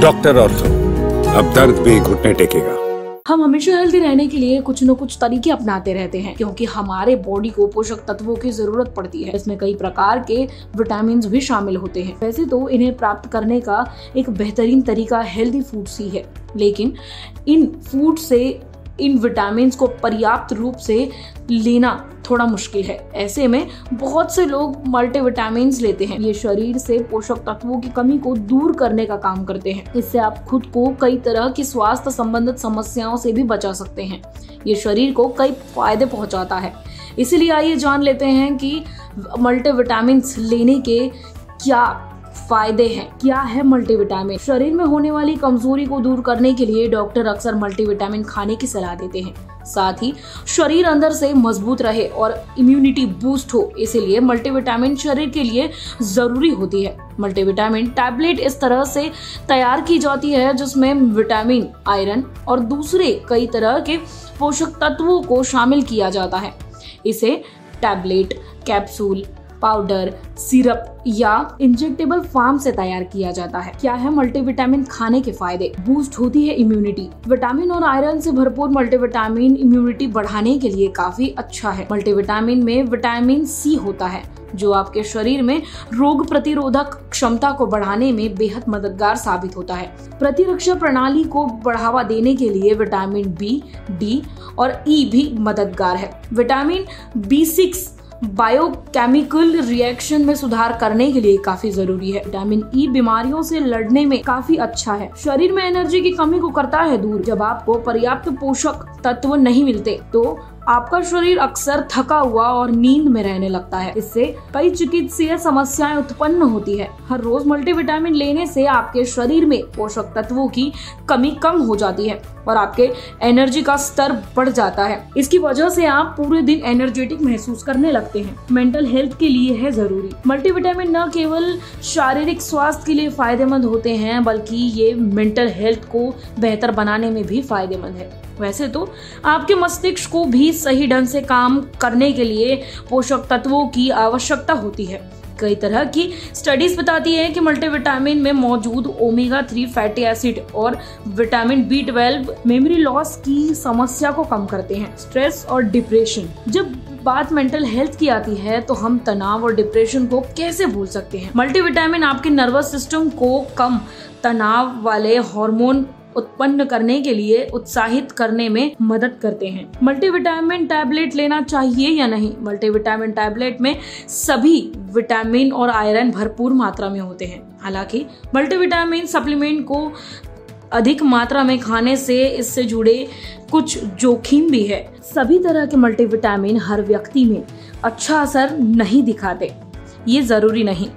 Doctor ortho, अब दर्द भी घुटने टेकेगा। हम हमेशा हेल्दी रहने के लिए कुछ न कुछ तरीके अपनाते रहते हैं, क्योंकि हमारे बॉडी को पोषक तत्वों की जरूरत पड़ती है। इसमें कई प्रकार के विटामिन भी शामिल होते हैं। वैसे तो इन्हें प्राप्त करने का एक बेहतरीन तरीका हेल्दी फूड्स ही है, लेकिन इन फूड से इन विटामिन को पर्याप्त रूप से लेना थोड़ा मुश्किल है। ऐसे में बहुत से लोग मल्टीविटामिन लेते हैं। ये शरीर से पोषक तत्वों की कमी को दूर करने का काम करते हैं। इससे आप खुद को कई तरह की स्वास्थ्य संबंधित समस्याओं से भी बचा सकते हैं। ये शरीर को कई फायदे पहुंचाता है। इसीलिए आइए जान लेते हैं कि मल्टीविटामिन लेने के क्या फायदे हैं। क्या है मल्टीविटामिन? शरीर में होने वाली कमजोरी को दूर करने के लिए डॉक्टर अक्सर मल्टीविटामिन खाने की सलाह देते हैं। साथ ही शरीर अंदर से मजबूत रहे और इम्यूनिटी बूस्ट हो, इसलिए मल्टीविटामिन शरीर के लिए जरूरी होती है। मल्टीविटामिन टैबलेट इस तरह से तैयार की जाती है जिसमें विटामिन, आयरन और दूसरे कई तरह के पोषक तत्वों को शामिल किया जाता है। इसे टैबलेट, कैप्सूल, पाउडर, सिरप या इंजेक्टेबल फॉर्म से तैयार किया जाता है। क्या है मल्टीविटामिन खाने के फायदे? बूस्ट होती है इम्यूनिटी। विटामिन और आयरन से भरपूर मल्टीविटामिन इम्यूनिटी बढ़ाने के लिए काफी अच्छा है। मल्टीविटामिन में विटामिन सी होता है जो आपके शरीर में रोग प्रतिरोधक क्षमता को बढ़ाने में बेहद मददगार साबित होता है। प्रतिरक्षा प्रणाली को बढ़ावा देने के लिए विटामिन बी, डी और ई भी मददगार है। विटामिन B6 बायोकेमिकल रिएक्शन में सुधार करने के लिए काफी जरूरी है। विटामिन ई बीमारियों से लड़ने में काफी अच्छा है। शरीर में एनर्जी की कमी को करता है दूर। जब आपको पर्याप्त पोषक तत्व नहीं मिलते तो आपका शरीर अक्सर थका हुआ और नींद में रहने लगता है। इससे कई चिकित्सीय समस्याएं उत्पन्न होती है। हर रोज मल्टीविटामिन लेने से आपके शरीर में पोषक तत्वों की कमी कम हो जाती है और आपके एनर्जी का स्तर बढ़ जाता है। इसकी वजह से आप पूरे दिन एनर्जेटिक महसूस करने लगते हैं। मेंटल हेल्थ के लिए है जरूरी। मल्टीविटामिन न केवल शारीरिक स्वास्थ्य के लिए फायदेमंद होते हैं, बल्कि ये मेंटल हेल्थ को बेहतर बनाने में भी फायदेमंद है। वैसे तो आपके मस्तिष्क को भी सही ढंग से काम करने के लिए पोषक तत्वों की आवश्यकता होती है। कई तरह की स्टडीज बताती है कि मल्टीविटामिन में मौजूद ओमेगा 3 फैटी एसिड और विटामिन B12 मेमोरी लॉस की समस्या को कम करते हैं। स्ट्रेस और डिप्रेशन। जब बात मेंटल हेल्थ की आती है तो हम तनाव और डिप्रेशन को कैसे भूल सकते हैं। मल्टीविटामिन आपके नर्वस सिस्टम को कम तनाव वाले हार्मोन उत्पन्न करने के लिए उत्साहित करने में मदद करते हैं। मल्टीविटामिन टैबलेट लेना चाहिए या नहीं? मल्टीविटामिन टैबलेट में सभी विटामिन और आयरन भरपूर मात्रा में होते हैं। हालांकि मल्टीविटामिन सप्लीमेंट को अधिक मात्रा में खाने से इससे जुड़े कुछ जोखिम भी है। सभी तरह के मल्टीविटामिन हर व्यक्ति में अच्छा असर नहीं दिखाते। ये जरूरी नहीं,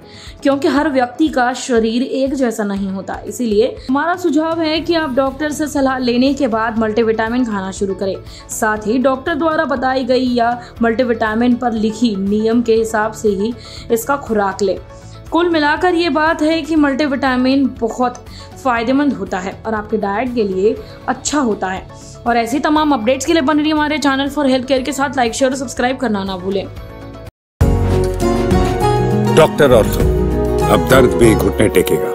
क्योंकि हर व्यक्ति का शरीर एक जैसा नहीं होता। इसीलिए हमारा सुझाव है कि आप डॉक्टर से सलाह लेने के बाद मल्टीविटामिन खाना शुरू करें। साथ ही डॉक्टर द्वारा बताई गई या मल्टीविटामिन पर लिखी नियम के हिसाब से ही इसका खुराक लें। कुल मिलाकर ये बात है कि मल्टीविटामिन बहुत फायदेमंद होता है और आपके डाइट के लिए अच्छा होता है। और ऐसी तमाम अपडेट्स के लिए बन रही हमारे चैनल फॉर हेल्थ केयर के साथ लाइक, शेयर और सब्सक्राइब करना ना भूलें। डॉक्टर ऑर्थो, अब दर्द भी घुटने टेकेगा।